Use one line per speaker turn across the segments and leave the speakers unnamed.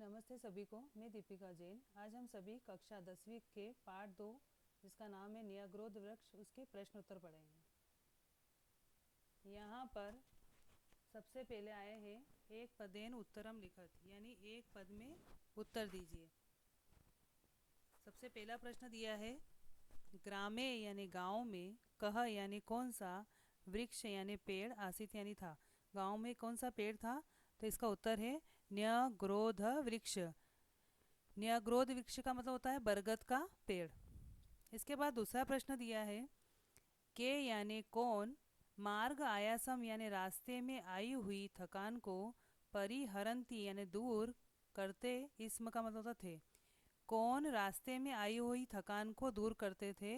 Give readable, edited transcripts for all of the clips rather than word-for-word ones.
नमस्ते सभी को। मैं दीपिका जैन। आज हम सभी कक्षा 10वीं के पाठ 2 जिसका नाम है न्याग्रोध वृक्ष उसके प्रश्न उत्तर पढ़ेंगे। यहाँ पर सबसे पहले आए हैं एक पदेन उत्तरम लिखत, यानी एक पद में उत्तर दीजिए। सबसे पहला प्रश्न दिया है ग्रामे यानी गांव में, कह यानी कौन सा, वृक्ष यानी पेड़, आसित यानी था। गांव में कौन सा पेड़ था? तो इसका उत्तर है न्यग्रोध वृक्ष। न्यग्रोध वृक्ष का मतलब होता है बरगद का पेड़। इसके बाद दूसरा प्रश्न दिया है के यानी कौन, मार्ग आयासम यानी रास्ते में आई हुई थकान को, परिहरंती यानी दूर करते, इसम का मतलब होता थे। कौन रास्ते में आई हुई थकान को दूर करते थे?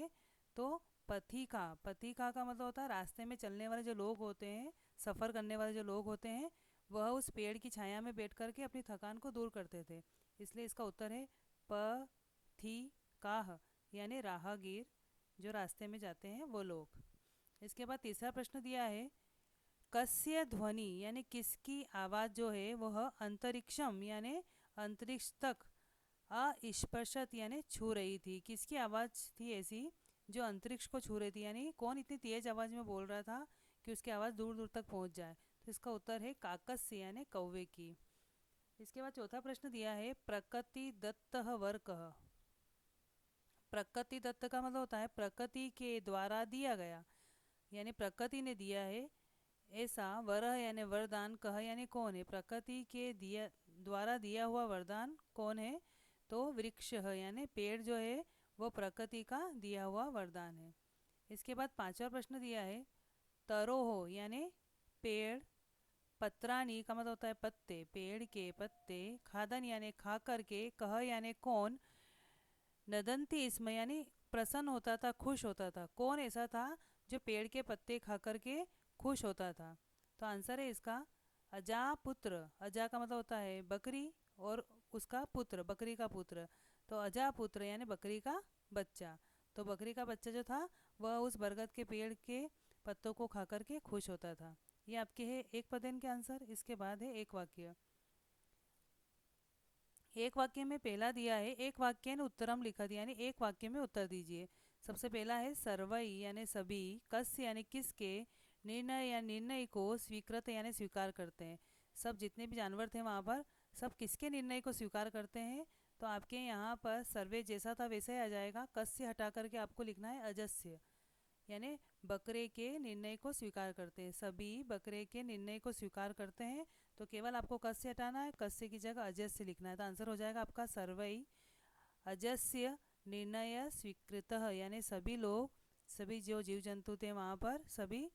तो पथिका। पथिका का मतलब होता है रास्ते में चलने वाले जो लोग होते हैं, सफ़र करने वाले जो लोग होते हैं, वह उस पेड़ की छाया में बैठ करके अपनी थकान को दूर करते थे। इसलिए इसका उत्तर है पथिकाह, यानी राहगीर, जो रास्ते में जाते हैं वो लोग। इसके बाद तीसरा प्रश्न दिया है कस्य ध्वनि यानी किसकी आवाज़ जो है वह अंतरिक्षम यानी अंतरिक्ष तक अस्पर्शत यानी छू रही थी। किसकी आवाज़ थी ऐसी जो अंतरिक्ष को छू रही थी, यानी कौन इतनी तेज आवाज़ में बोल रहा था कि उसकी आवाज़ दूर दूर तक पहुंच जाए? तो इसका उत्तर है काकस्य यानी कौवे की। इसके बाद चौथा प्रश्न दिया है प्रकृति दत्त वर्क। प्रकृति दत्त का मतलब होता है प्रकृति के द्वारा दिया गया, यानी प्रकृति ने दिया है ऐसा। वरह यानी वरदान, कह यानी कौन है, प्रकृति के द्वारा दिया हुआ वरदान कौन है? तो वृक्ष है, यानी पेड़ जो है वो प्रकृति का दिया हुआ वरदान है। इसके बाद पांचवा प्रश्न दिया है तरोह यानी पेड़, पत्रानी का मतलब होता है पत्ते, पेड़ के पत्ते, खादन यानी खा करके, कह यानी कौन, नदंती इसमें यानी प्रसन्न होता था, खुश होता था। कौन ऐसा था जो पेड़ के पत्ते खा करके खुश होता था? तो आंसर है इसका अजा पुत्र। अजा का मतलब होता है बकरी और उसका पुत्र, बकरी का पुत्र। तो अजा पुत्र यानी बकरी का बच्चा। तो बकरी का बच्चा जो था वह उस बरगद के पेड़ के पत्तों को खा करके खुश होता था। ये आपके है एक पदेन के आंसर। इसके बाद है एक वाक्य। एक वाक्य में पहला दिया है एक वाक्य ने उत्तरम लिखा दिया, यानी एक वाक्य में उत्तर दीजिए। सबसे पहला है सर्वई यानी सभी, कस्य यानी किसके, निर्णय या निर्णय को, स्वीकृत यानी स्वीकार करते हैं। सब जितने भी जानवर थे वहाँ पर सब किसके निर्णय को स्वीकार करते हैं? तो आपके यहाँ पर सर्वे जैसा था वैसा ही आ जाएगा। कस्य हटा करके आपको लिखना है अजस्य, यानी बकरे के निर्णय को स्वीकार करते हैं। सभी बकरे के निर्णय को स्वीकार करते हैं। तो केवल आपको कस्य हटाना है, कस्य की जगह अजस्य लिखना है। तो आंसर हो जाएगा आपका सर्वई अजस्य निर्णय स्वीकृत, यानी सभी लोग, सभी जो जीव जंतु थे वहाँ पर सभी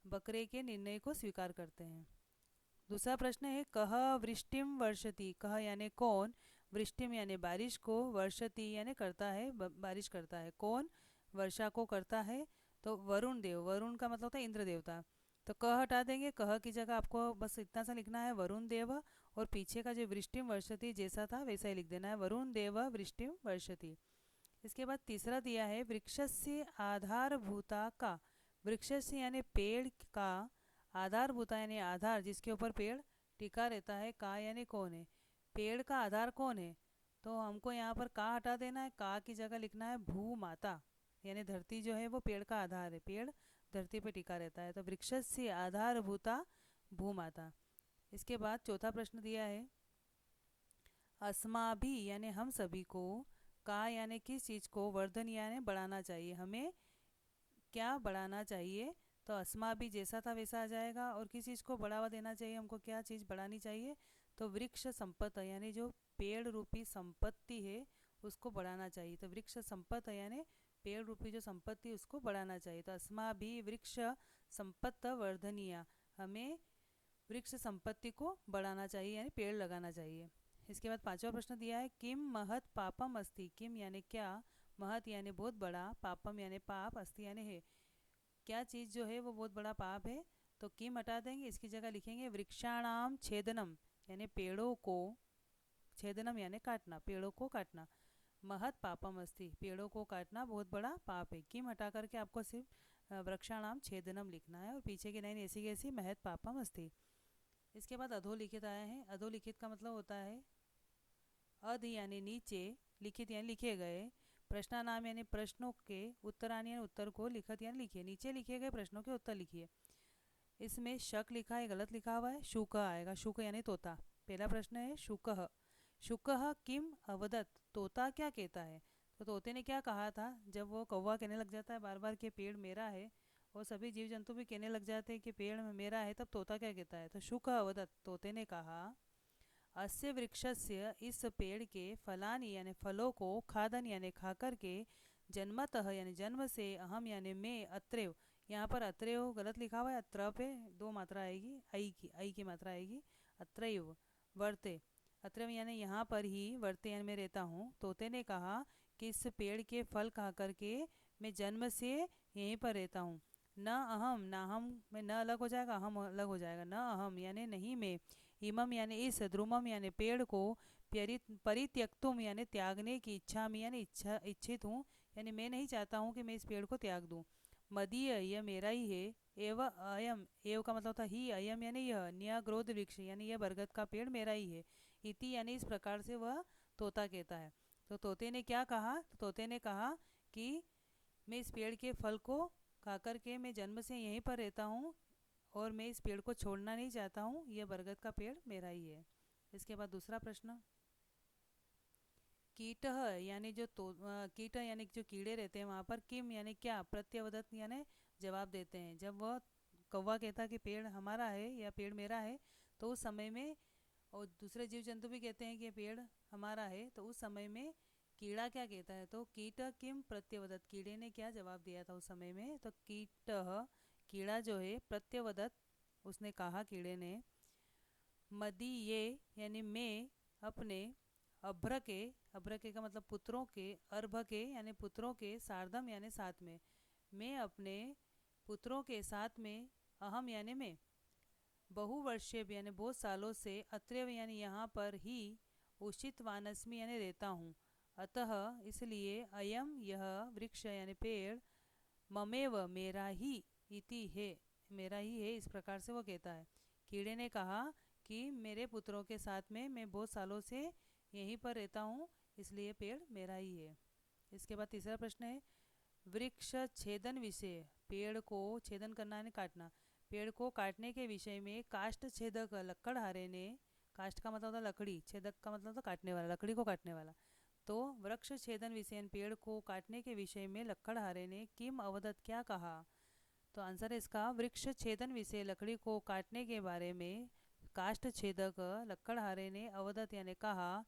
बकरे के निर्णय को स्वीकार करते हैं। दूसरा प्रश्न है कह वृष्टिम वर्षति। कह यानी कौन, वृष्टिम यानी बारिश को, वर्षति यानी करता है, बारिश करता है। कौन वर्षा को करता है? तो वरुण देव। वरुण का मतलब होता है इंद्र देवता। तो कह हटा देंगे, कह की जगह आपको बस इतना सा लिखना है वरुण देव, और पीछे का जो वृष्टिम वर्षति जैसा था वैसा ही लिख देना है, वरुण देव वृष्टिम वर्षति। इसके बाद तीसरा दिया है वृक्षस्य आधारभूता का। वृक्षस्य यानी पेड़ का, आधारभूता यानी आधार जिसके ऊपर पेड़ टिका रहता है, का यानी कौन है, पेड़ का आधार कौन है? तो हमको यहाँ पर का हटा देना है, का की जगह लिखना है भू माता, यानी धरती जो है वो पेड़ का आधार है, पेड़ धरती पे टिका रहता है। तो वृक्षस्य आधारभूता भू माता। इसके बाद चौथा प्रश्न दिया है अस्माभि यानी हम सभी को, का यानी किस चीज़ को, वर्धन यानी बढ़ाना चाहिए, हमें क्या बढ़ाना चाहिए? तो अस्मा भी जैसा था वैसा आ जाएगा। और किस चीज़ को बढ़ावा देना चाहिए, हमको क्या चीज़ बढ़ानी चाहिए? तो वृक्ष संपत्ति यानी जो पेड़ रूपी संपत्ति है उसको बढ़ाना चाहिए। तो वृक्ष संपत्ति यानी पेड़ रूपी जो संपत्ति उसको बढ़ाना चाहिए। तो अस्मा भी वृक्ष संपत्त वर्धनीय, हमें वृक्ष संपत्ति को बढ़ाना चाहिए यानी पेड़ लगाना चाहिए। इसके बाद पांचवा प्रश्न दिया है किम महत पापम अस्ति। किम यानी क्या, महत यानी बहुत बड़ा, पापम यानी पाप, अस्ति यानी है, क्या चीज़ जो है वो बहुत बड़ा पाप है? तो किम हटा देंगे, इसकी जगह लिखेंगे वृक्षाणाम छेदनम, यानी पेड़ों को, छेदनम यानी काटना, पेड़ों को काटना। महत पापम अस्ति, पेड़ों को काटना बहुत बड़ा पाप है। किम हटा करके आपको सिर्फ वृक्षाणाम छेदनम लिखना है, और पीछे की लाइन ऐसी कैसी, महत पापम अस्ति। इसके बाद अधोलिखित आया है। अधोलिखित का मतलब होता है अध यानी नीचे, लिखित यानी लिखे गए, प्रश्नानाम यानी प्रश्नों के, उत्तरानी यानी उत्तर को, लिखत यानी लिखिए, नीचे लिखे गए प्रश्नों के उत्तर लिखिए। इसमें शक लिखा है, गलत लिखा हुआ है, शुक आएगा, शुक यानी तोता। पहला प्रश्न है शुकः, शुकः किम अवदत, तोता क्या कहता है। तो तोते ने क्या कहा था, जब वो कौवा कहने लग जाता है बार बार कि पेड़ मेरा है, और सभी जीव जंतु भी कहने लग जाते हैं कि पेड़ मेरा है, तब तोता क्या कहता है। तो शुक अवदत, तोते ने कहा, अस्य वृक्षस्य, इस पेड़ के, फलानि यानी फलों को, खादन यानी खा कर के, जन्मतः यानी जन्म से, अहम यानी मैं, अत्रैव, यहाँ पर अत्रैव गलत लिखा हुआ है, अत्र पे दो मात्रा आएगी, आई की मात्रा आएगी, अत्रैव वर्ते, अत्रैव यानी यहाँ पर ही, वर्ते यानी मैं रहता हूँ। तोते ने कहा कि इस पेड़ के फल खा कर के मैं जन्म से यहीं पर रहता हूँ। न अहम, न हम में न अलग हो जाएगा, अहम अलग हो जाएगा, न अहम यानी नहीं मैं, इमम यानी इस, द्रुमम यानी पेड़ को, परित्यक्तुम यानी त्यागने की, इच्छा में यानी इच्छा इच्छित हूँ, यानी मैं नहीं चाहता हूँ कि मैं इस पेड़ को त्याग दूँ। मदीय, यह मेरा ही है, एव अयम, एव का मतलब था ही, अयम यानी यह, न्याग्रोध वृक्ष यानी यह बरगद का पेड़ मेरा ही है, इति यानी इस प्रकार से वह तोता कहता है। तो तोते ने क्या कहा, तो तोते ने कहा कि मैं इस पेड़ के फल को खाकर के मैं जन्म से यहीं पर रहता हूँ, और मैं इस पेड़ को छोड़ना नहीं चाहता हूँ, यह बरगद का पेड़ मेरा ही है। इसके बाद दूसरा प्रश्न, कीट यानी जो तो कीट यानी जो कीड़े रहते हैं वहाँ पर, किम यानी क्या, प्रत्यवदत यानी जवाब देते हैं। जब वह कौवा कहता कि पेड़ हमारा है या पेड़ मेरा है, तो उस समय में, और दूसरे जीव जंतु भी कहते हैं कि पेड़ हमारा है, तो उस समय में कीड़ा क्या कहता है, तो कीट किम प्रत्यवदत, कीड़े ने क्या जवाब दिया था उस समय में। तो कीट, कीड़ा जो है, प्रत्यवदत उसने कहा, कीड़े ने, मदी ये यानी मैं अपने, अभ्र के, अभ्र के का मतलब पुत्रों के, अर्भ के यानी पुत्रों के, सार्धम यानी साथ में, मैं अपने पुत्रों के साथ में, अहम यानी मैं, बहुवर्षीय यानी बहुत सालों से, अत्रैव यानी यहाँ पर ही, उषित वानस्मी यानी रहता हूँ, अतः इसलिए, अयम यह, वृक्ष यानी पेड़, ममेव मेरा ही, इति है मेरा ही है, इस प्रकार से वो कहता है। कीड़े ने कहा कि मेरे पुत्रों के साथ में मैं बहुत सालों से यहीं पर रहता हूँ, इसलिए पेड़ मेरा ही है। इसके बाद तीसरा प्रश्न है, वृक्ष छेदन विषय, पेड़ को छेदन करना है काटना, पेड़ को काटने के विषय में, काष्ठ छेदक लक्कड़हारे ने, काष्ठ का मतलब होता लकड़ी, छेदक का मतलब होता काटने वाला, लकड़ी को काटने वाला, तो वृक्ष छेदन विषय, पेड़ को काटने के विषय में लक्कड़हारे ने, किम अवदत क्या कहा। तो आंसर है इसका, वृक्ष छेदन विषय, लकड़ी को काटने के बारे में, काष्ठ छेदक लक्कड़हारे ने, अवदत यानी कहा,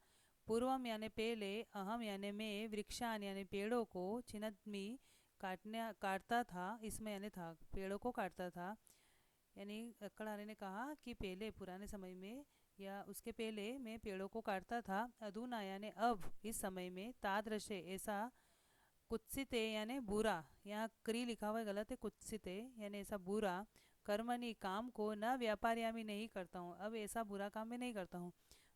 पूर्वम यानी पहले, अहम यानी मैं, वृक्षान यानी पेड़ों को, छिन्नमी काटता था, इसमें यानी था, पेड़ों को काटता था, यानी लक्कड़हारे ने कहा कि पहले पुराने समय में या उसके पहले मैं पेड़ों को काटता था, अधुना यानी अब, इस समय में, तादृशे ऐसा, कुत्सित यानी बुरा, यहाँ क्री लिखा हुआ है गलत है, कुत्सित यानी ऐसा बुरा, कर्मणि काम को, न व्यापार्यामी नहीं करता हूँ, अब ऐसा बुरा काम मैं नहीं करता हूँ।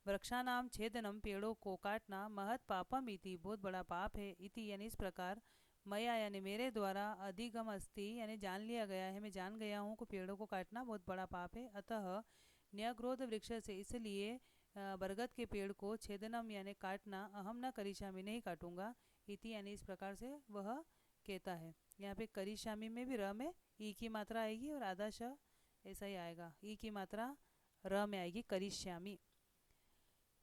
वृक्षानाम छेदनम, पेड़ों को काटना, महत पापम इति, बहुत बड़ा पाप है, इति यानी इस प्रकार, मया यानी मेरे द्वारा, अधिगम अस्ति यानी जान लिया गया है, मैं जान गया हूँ कि पेड़ों को काटना बहुत बड़ा पाप है, अतः न्यग्रोध वृक्ष से, इसलिए बरगद के पेड़ को, छेदनम यानी काटना, अहम न करिष्यामि नहीं काटूंगा, इति यानी इस प्रकार से वह कहता है। यहाँ पे करिष्यामि में भी र में ई की मात्रा आएगी, और आधा श ऐसा ही आएगा, ई की मात्रा र में आएगी, करिष्यामि।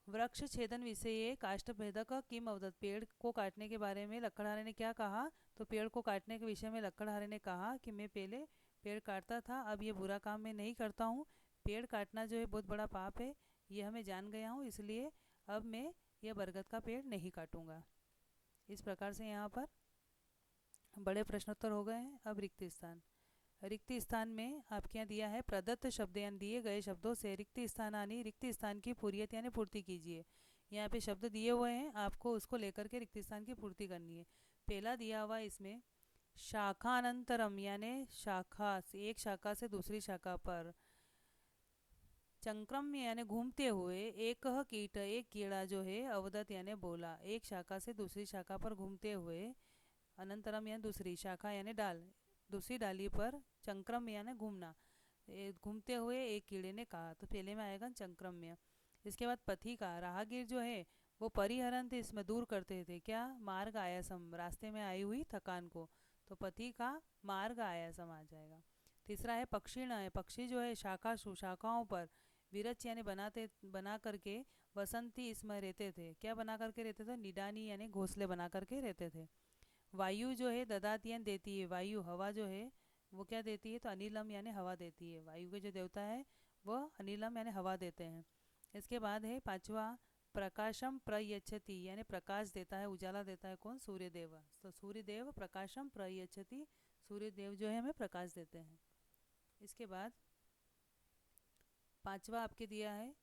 वृक्ष छेदन विषय काष्ठभेदक किम अवदत, पेड़ को काटने के बारे में लक्कड़हारे ने क्या कहा। तो पेड़ को काटने के विषय में लक्कड़हारे ने कहा कि मैं पहले पेड़ काटता था, अब ये बुरा काम मैं नहीं करता हूँ, पेड़ काटना जो है बहुत बड़ा पाप है, ये हमें जान गया हूँ, इसलिए अब मैं यह बरगद का पेड़ नहीं काटूंगा। इस प्रकार से यहाँ पर बड़े प्रश्नोत्तर हो गए हैं। अब रिक्त स्थान, रिक्त स्थान में आपके यहाँ दिया है, प्रदत्त शब्द यानी दिए गए शब्दों से, रिक्त स्थानानि, रिक्त स्थान की पूर्यत यानी पूर्ति कीजिए। यहाँ पे शब्द दिए हुए हैं, आपको उसको लेकर के रिक्त स्थान की पूर्ति करनी है। पहला दिया हुआ इसमें, शाखानंतरम यानी शाखा से, एक शाखा से दूसरी शाखा पर, चंक्रम यानी घूमते हुए, एक कीट एक कीड़ा जो है, अवदत यानी बोला, एक शाखा से दूसरी शाखा पर घूमते हुए, अनंतरम यानी दूसरी शाखा यानी डाल, दूसरी डाली पर, चंक्रम यानी घूमना, घूमते हुए एक कीड़े ने कहा, तो पहले में आएगा चंक्रम्य। इसके बाद पथिका, राहगीर जो है वो परिहरन थे, इसमें दूर करते थे क्या, मार्ग आयासम, रास्ते में आई हुई थकान को। तो पति का मार्ग आयासम आ जाएगा। तीसरा है पक्षीण है, पक्षी जो है शाखाओं पर विरच यानी बना करके वसंती इसमें रहते थे। क्या बना करके रहते थे, निडानी यानी घोंसले बना करके रहते थे। वायु जो है ददाती यानी देती है, वायु हवा जो है वो क्या देती है, तो अनिलम यानी हवा देती है। वायु के जो देवता है वो अनिलम यानी हवा देते हैं। इसके बाद है पांचवा प्रकाशम प्रयच्छति यानी प्रकाश देता है, उजाला देता है, कौन, सूर्यदेव। तो सूर्यदेव प्रकाशम प्रयच्छति, सूर्यदेव जो है हमें प्रकाश देते हैं। इसके बाद पांचवा आपके दिया है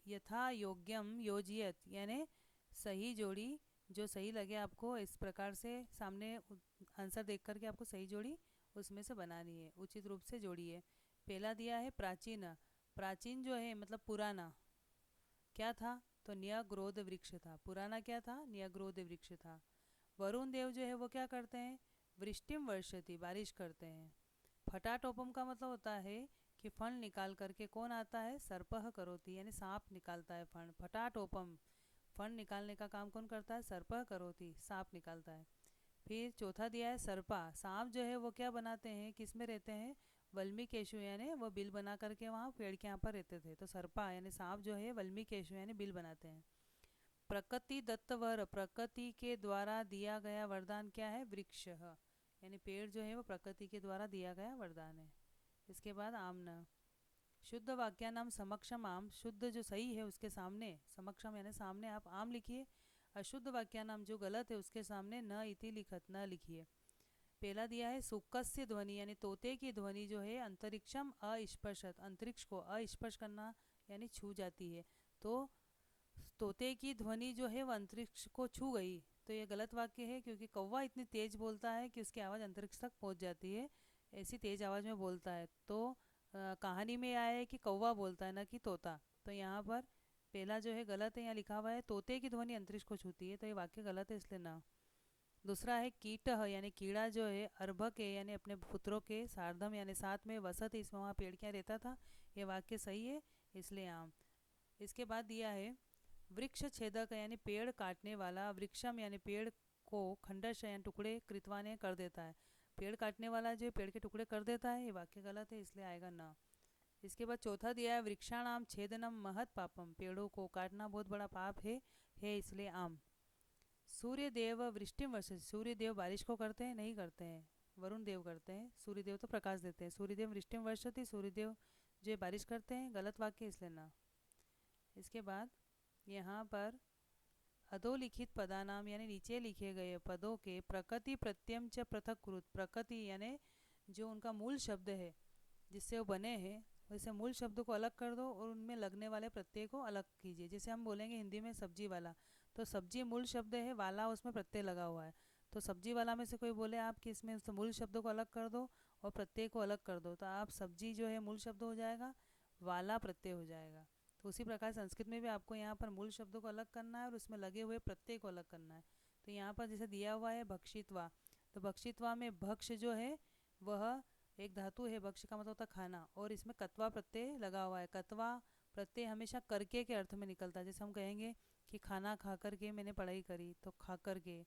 यथा योग्यम योजियत यानी सही जोड़ी, जो सही लगे आपको इस प्रकार से सामने आंसर देख करके आपको सही जोड़ी उसमें से बनानी है, उचित रूप से जोड़िए। पहला दिया है प्राचीन, प्राचीन जो है मतलब पुराना क्या था, तो न्यग्रोध वृक्ष था। पुराना क्या था, न्यग्रोध वृक्ष था। वरुण देव जो है वो क्या करते हैं, वृष्टिम वर्षति, बारिश करते हैं। फटाटोपम का मतलब होता है कि फण निकाल करके कौन आता है, सर्पह करोति यानी सांप निकालता है फण। फटाटोपम, फण निकालने का काम कौन करता है, सर्पह करोति, सांप निकालता है। फिर चौथा दिया है सर्पा, सांप जो है वो क्या बनाते हैं, किस में रहते हैं, वल्मीकेशु यानी वो बिल बना करके वहाँ पेड़ के यहाँ पर रहते थे। तो सर्पा यानी सांप जो है वल्मीकेशु यानी बिल बनाते हैं। प्रकृति दत्त वर, प्रकृति के द्वारा दिया गया वरदान क्या है, वृक्ष यानी पेड़ जो है वो प्रकृति के द्वारा दिया गया वरदान है। इसके बाद आमना, शुद्ध वाक्या नाम समक्षम आम, शुद्ध जो सही है उसके सामने, समक्षम यानी सामने आप आम लिखिए। अशुद्ध वाक्या नाम जो गलत है उसके सामने न इति लिखत, न लिखिए। पहला दिया है सुकस्य ध्वनि यानी तोते की ध्वनि जो है अंतरिक्षम अस्पर्शत, अंतरिक्ष को अस्पर्श करना यानी छू जाती है। तो तोते की ध्वनि जो है वो अंतरिक्ष को छू गई, तो ये गलत वाक्य है, क्योंकि कौवा इतनी तेज बोलता है कि उसकी आवाज़ अंतरिक्ष तक पहुंच जाती है, ऐसी तेज आवाज़ में बोलता है। तो कहानी में आया है कि कौवा बोलता है ना कि तोता। तो यहाँ पर पहला जो है गलत है, यहाँ लिखा हुआ है तोते की ध्वनि अंतरिक्ष को छूती है, तो ये वाक्य गलत है, इसलिए ना। दूसरा है कीट यानी कीड़ा जो है अर्भक है यानी अपने पुत्रों के सार्धम यानी साथ में वसत, इसमें वहाँ पेड़ क्या रहता था, ये वाक्य सही है, इसलिए आम। इसके बाद दिया है वृक्ष छेदक यानी पेड़ काटने वाला, वृक्षम यानी पेड़ को खंडश यानी टुकड़े कृतवा ने कर देता है। पेड़ काटने वाला जो पेड़ के टुकड़े कर देता है, ये वाक्य गलत है, इसलिए आएगा ना। इसके बाद चौथा दिया है वृक्षाणाम छेदनम महत पापम, पेड़ों को काटना बहुत बड़ा पाप है इसलिए आम। सूर्य देव वृष्टिम वर्ष, सूर्य देव बारिश को करते हैं, नहीं करते हैं, वरुण देव करते हैं, सूर्य देव तो प्रकाश देते हैं। सूर्य देव वृष्टिम वर्षति, सूर्य देव जो बारिश करते हैं, गलत वाक्य इसलिए ना। इसके बाद यहाँ पर अधोलिखित पदानाम यानी नीचे लिखे गए पदों के प्रकृति प्रत्यम च पृथक, प्रकृति यानी जो उनका मूल शब्द है जिससे वो बने हैं, वैसे मूल शब्द को अलग कर दो और उनमें लगने वाले प्रत्यय को अलग कीजिए। जैसे हम बोलेंगे हिंदी में सब्जी वाला, तो सब्जी मूल शब्द है, वाला उसमें प्रत्यय लगा हुआ है। तो सब्जी वाला में से कोई बोले आप कि इसमें उस मूल शब्द को अलग कर दो और प्रत्यय को अलग कर दो, तो आप सब्जी जो है मूल शब्द हो जाएगा, वाला प्रत्यय हो जाएगा। तो उसी प्रकार संस्कृत में भी आपको यहाँ पर मूल शब्दों को अलग करना है और उसमें लगे हुए प्रत्यय को अलग करना है। तो यहाँ पर जैसे दिया हुआ है भक्षित्वा, तो भक्षित्वा में भक्ष जो है वह एक धातु है, भक्ष का मतलब होता है खाना, और इसमें कत्वा प्रत्यय लगा हुआ है। कत्वा प्रत्यय हमेशा करके के अर्थ में निकलता है। जैसे हम कहेंगे कि खाना खा कर के मैंने पढ़ाई करी, तो खा कर के,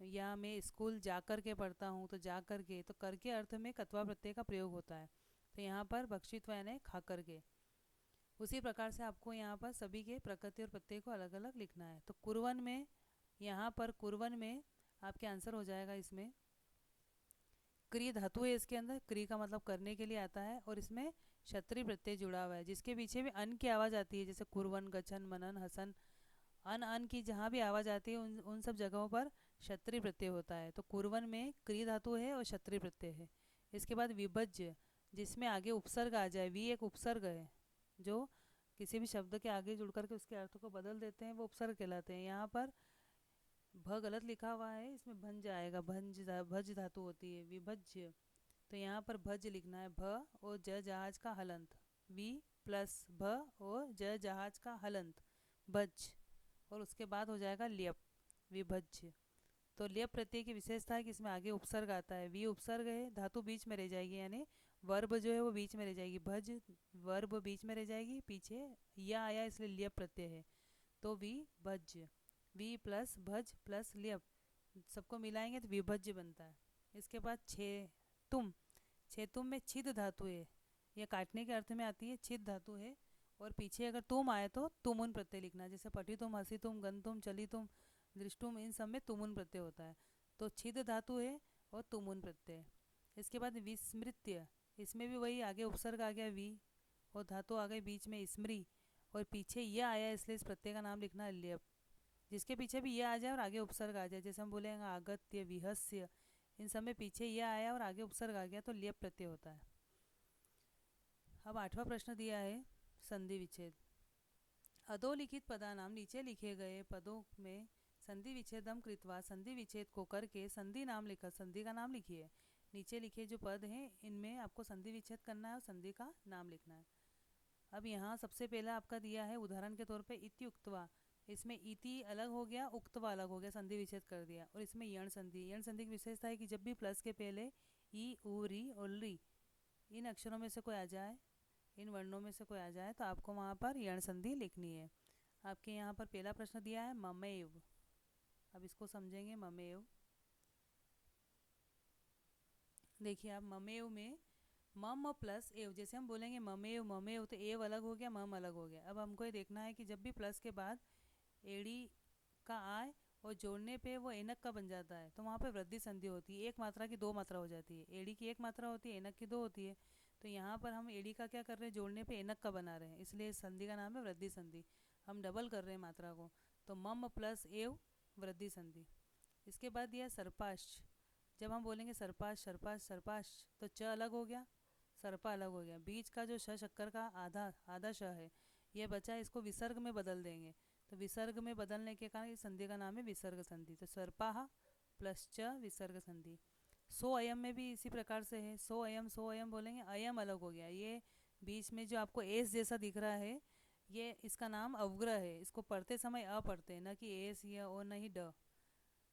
या मैं स्कूल जा कर के पढ़ता हूँ, तो जा कर के, तो करके अर्थ में कत्वा प्रत्यय का प्रयोग होता है। तो यहाँ पर भक्षित्वा यानी खा कर के। उसी प्रकार से आपको यहाँ पर सभी के प्रकृति और प्रत्यय को अलग अलग लिखना है। तो कुर्वन में, यहाँ पर कुर्वन में आपके आंसर हो जाएगा, इसमें क्री धातु है, इसके अंदर क्री का मतलब करने के लिए आता है, और इसमें क्षत्रिय प्रत्यय जुड़ा हुआ है जिसके पीछे भी अन की आवाज़ आती है, जैसे कुर्वन, गचन, मनन, हसन, अन की जहाँ भी आवाज़ आती है उन सब जगहों पर क्षत्रिय प्रत्यय होता है। तो कुर्वन में क्री धातु है और क्षत्रिय प्रत्यय है। इसके बाद विभज्य, जिसमें आगे उपसर्ग आ जाए, वी एक उपसर्ग है जो किसी भी शब्द के आगे जुड़ करके उसके अर्थ को बदल देते हैं, वो उपसर्ग कहलाते हैं। यहाँ पर भ गलत लिखा हुआ है, इसमें भंज आएगा, भज धातु होती है विभज्य। तो यहाँ पर भज लिखना है, भ और ज जहाज का हलंत, वी प्लस भ और ज जहाज का हलंत, भज, और उसके बाद हो जाएगा ल्यप, विभज्य। तो ल्यप प्रत्यय की विशेषता है कि इसमें आगे उपसर्ग आता है, वी उपसर्ग है, धातु बीच में रह जाएगी, यानी वर्ब जो है वो बीच में रह जाएगी, भज वर्ब बीच में रह जाएगी, पीछे या आया इसलिए ल्यप प्रत्यय है। तो विभज्य, वी प्लस भज प्लस ल्यप सबको मिलाएंगे तो विभज्य बनता है। इसके बाद तुम, तुम में छिद धातु है, यह काटने के अर्थ में आती है, छिद धातु है। और पीछे अगर तुम आए तो तुमुन प्रत्यय लिखना, जैसे पठी तुम, हंसी तुम, गन तुम, चली तुम, दृष्टुम, इन सब में तुमुन प्रत्यय होता है। तो छिद धातु है और तुमुन प्रत्यय। इसके बाद विस्मृत्य, इसमें भी वही आगे उपसर्ग आ गया वी और धातु आ गई बीच में स्मृ और पीछे यह आया इसलिए इस प्रत्यय का नाम लिखना है ल्यप। जिसके पीछे भी यह आ जाए और आगे उपसर्ग आ जाए, जैसे हम बोलेंगे आगत्य, विहस्य, इन सब में पीछे यह आया और आगे उपसर्ग आ गया तो ल्यप प्रत्यय होता है। अब 8वां प्रश्न दिया है संधि विच्छेद। अधोलिखित पदानाम, नीचे लिखे गए पदों में संधि विच्छेदम कृत्वा, संधि विच्छेद को करके संधि नाम लिखा, संधि का नाम लिखिए। नीचे लिखे जो पद हैं इनमें आपको संधि विच्छेद करना है और संधि का नाम लिखना है। अब यहाँ सबसे पहला आपका दिया है उदाहरण के तौर पे इत्युक्त्वा, इसमें इति अलग हो गया, उक्त्वा अलग हो गया, संधि विच्छेद कर दिया। और इसमें यण संधि, यण संधि की विशेषता है कि जब भी प्लस के पहले ई, उ, री और ली इन अक्षरों में से कोई आ जाए, इन वर्णों में से कोई आ जाए तो आपको वहाँ पर यण संधि लिखनी है। आपके यहाँ पर पहला प्रश्न दिया है ममेव, अब इसको समझेंगे। ममेव, देखिए आप ममेव में मम प्लस एव, जैसे हम बोलेंगे ममेव ममेव तो एव अलग हो गया, मम अलग हो गया। अब हमको ये देखना है कि जब भी प्लस के बाद एड़ी का आए और जोड़ने पे वो एनक का बन जाता है तो वहाँ पे वृद्धि संधि होती है, एक मात्रा की दो मात्रा हो जाती है। एड़ी की एक मात्रा होती है, एनक की दो होती है। तो यहाँ पर हम एड़ी का क्या कर रहे हैं, जोड़ने पे एनक का बना रहे हैं, इसलिए इस संधि का नाम है वृद्धि संधि। हम डबल कर रहे हैं मात्रा को, तो मम प्लस एव वृद्धि संधि। इसके बाद दिया सर्पाश, जब हम बोलेंगे सर्पाश सर्पाश सर्पाश तो च अलग हो गया, सर्पा अलग हो गया। बीच का जो श शक्कर का आधा आधा श है ये बचा, इसको विसर्ग में बदल देंगे। तो विसर्ग में बदलने के कारण इस संधि का नाम है विसर्ग संधि। तो सर्पाह प्लस च विसर्ग संधि। सो अयम में भी इसी प्रकार से है, सो अयम बोलेंगे, अयम अलग हो गया। ये बीच में जो आपको एस जैसा दिख रहा है ये इसका नाम अवग्रह है, इसको पढ़ते समय अ पढ़ते हैं, न कि एस या ओ नहीं ड।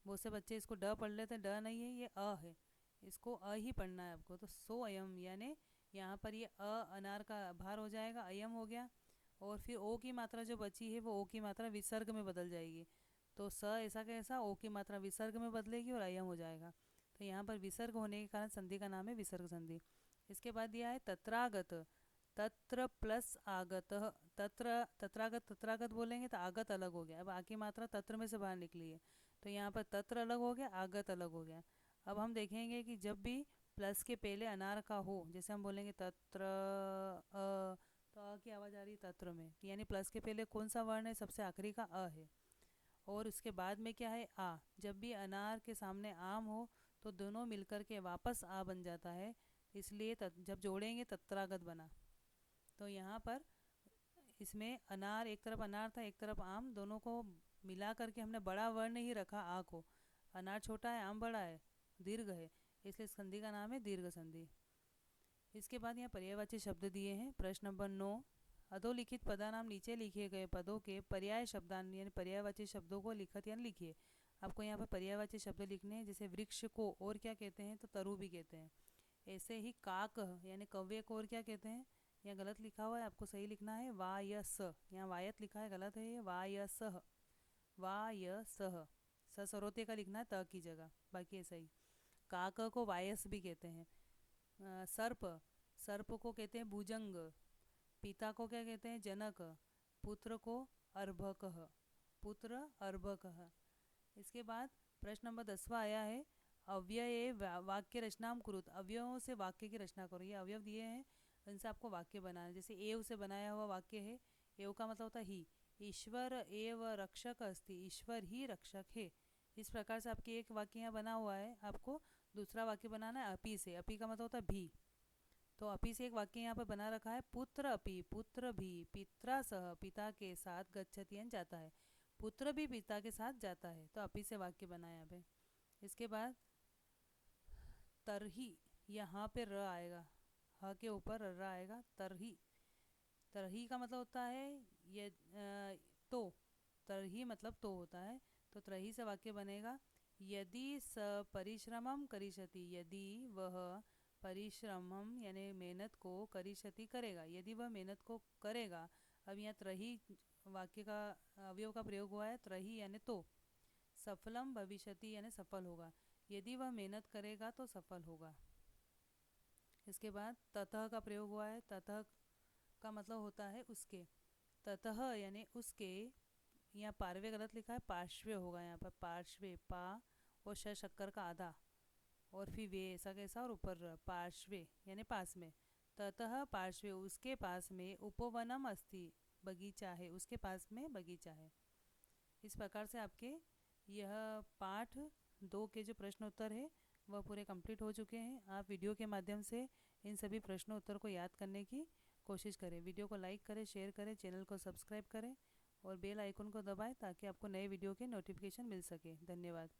बहुत से बच्चे इसको ड पढ़ लेते हैं, ड नहीं है, ये अ है, इसको अ ही पढ़ना है आपको। तो सो अयम यानी यहाँ पर ये अ अनार का भार हो जाएगा, अयम हो गया। और फिर ओ की मात्रा जो बची है वो ओ की मात्रा विसर्ग में बदल जाएगी। तो स ऐसा कैसा, ओ की मात्रा विसर्ग में बदलेगी और अयम हो जाएगा। तो यहाँ पर विसर्ग होने के कारण संधि का नाम है विसर्ग संधि। इसके बाद दिया है तत्रागत, तत्र प्लस आगत, तत्र तत्रागत, तत्रागत बोलेंगे तो आगत अलग हो गया। अब आ की मात्रा तत्र में से बाहर निकली है तो यहाँ पर तत्र अलग हो गया, आगत अलग हो गया। अब हम देखेंगे कि जब भी प्लस के पहले अनार का हो, जैसे हम बोलेंगे तत्र तो अ की आवाज़ आ रही है तत्र में, यानी प्लस के पहले कौन सा वर्ण है, सबसे आखिरी का अ है। और उसके बाद में क्या है, आ। जब भी अनार के सामने आम हो तो दोनों मिलकर के वापस आ बन जाता है, इसलिए जब जोड़ेंगे तत्रागत बना। तो यहाँ पर इसमें अनार, एक तरफ अनार था एक तरफ आम, दोनों को मिला करके हमने बड़ा वर्ण ही रखा आ को। अनार छोटा है आम बड़ा है, दीर्घ है, इसलिए संधि का नाम है दीर्घ संधि। इसके बाद यहाँ पर्यायवाची शब्द दिए हैं। प्रश्न नंबर 9, अधोलिखित पदानाम, नीचे लिखे गए पदों के पर्याय शब्दान यानी पर्यायवाची शब्दों को लिखत यानी लिखिए। आपको यहाँ पर पर्यायवाची शब्द लिखने हैं, जैसे वृक्ष को और क्या कहते हैं तो तरु भी कहते हैं। ऐसे ही काक यानी कव्य को और क्या कहते हैं, यहाँ गलत लिखा हुआ है, आपको सही लिखना है वायस, यहाँ वायत लिखा है गलत है, ये वायसह, वायसह, स सरोते का लिखना है त की जगह, बाकी ऐसा ही। काक को वायस भी कहते हैं। सर्प, सर्प को कहते हैं भुजंग। पिता को क्या कहते हैं जनक। पुत्र को अर्भक, पुत्र अर्भक। इसके बाद प्रश्न नंबर 10वां आया है, अव्यय वाक्य रचनाम कुरुत, अवयवों से वाक्य की रचना करो। ये अवयव दिए हैं इनसे आपको वाक्य बनाना है। जैसे एव से बनाया हुआ वाक्य है, एव का मतलब होता है ही, ईश्वर एव रक्षक अस्ति, ईश्वर ही रक्षक है। इस प्रकार से आपके एक वाक्य यहाँ बना हुआ है, आपको दूसरा वाक्य बनाना है अपी से। अपी का मतलब होता है भी, तो अपी से एक वाक्य यहाँ पर बना रखा है, पुत्र अपी, पुत्र भी, पित्रा सह, पिता के साथ गच्छति जाता है, पुत्र भी पिता के साथ जाता है, तो अपी से वाक्य बनाया यहाँ पे। इसके बाद तरही, यहाँ पे र आएगा, ह के ऊपर र आएगा, तरही। तरही का मतलब होता है ये तो, तरही मतलब तो होता है, तो तरही से वाक्य बनेगा, यदि स परिश्रमम करिष्यति, यदि वह परिश्रमम यानी मेहनत को करिष्यति करेगा, यदि वह मेहनत को करेगा। अब यहाँ तरही वाक्य का अवयव का प्रयोग हुआ है त्रही यानी तो। सफलम भविष्यति यानी सफल होगा, यदि वह मेहनत करेगा तो सफल होगा। इसके बाद ततः का प्रयोग हुआ है, ततः का मतलब होता है उसके। ततः यानी उसके, यहाँ पार्श्वे गलत लिखा है, पार्श्वे होगा यहाँ पर, पार्श्वे पा और शक्कर का आधा और फिर वे ऐसा कैसा और ऊपर पार्श्वे यानी पास में। ततः पार्श्वे उसके पास में, उपवनम अस्ति बगीचा है, उसके पास में बगीचा है। इस प्रकार से आपके यह पाठ 2 के जो प्रश्न उत्तर है वह पूरे कंप्लीट हो चुके हैं। आप वीडियो के माध्यम से इन सभी प्रश्नों उत्तर को याद करने की कोशिश करें। वीडियो को लाइक करें, शेयर करें, चैनल को सब्सक्राइब करें और बेल आइकन को दबाएं ताकि आपको नए वीडियो के नोटिफिकेशन मिल सके। धन्यवाद।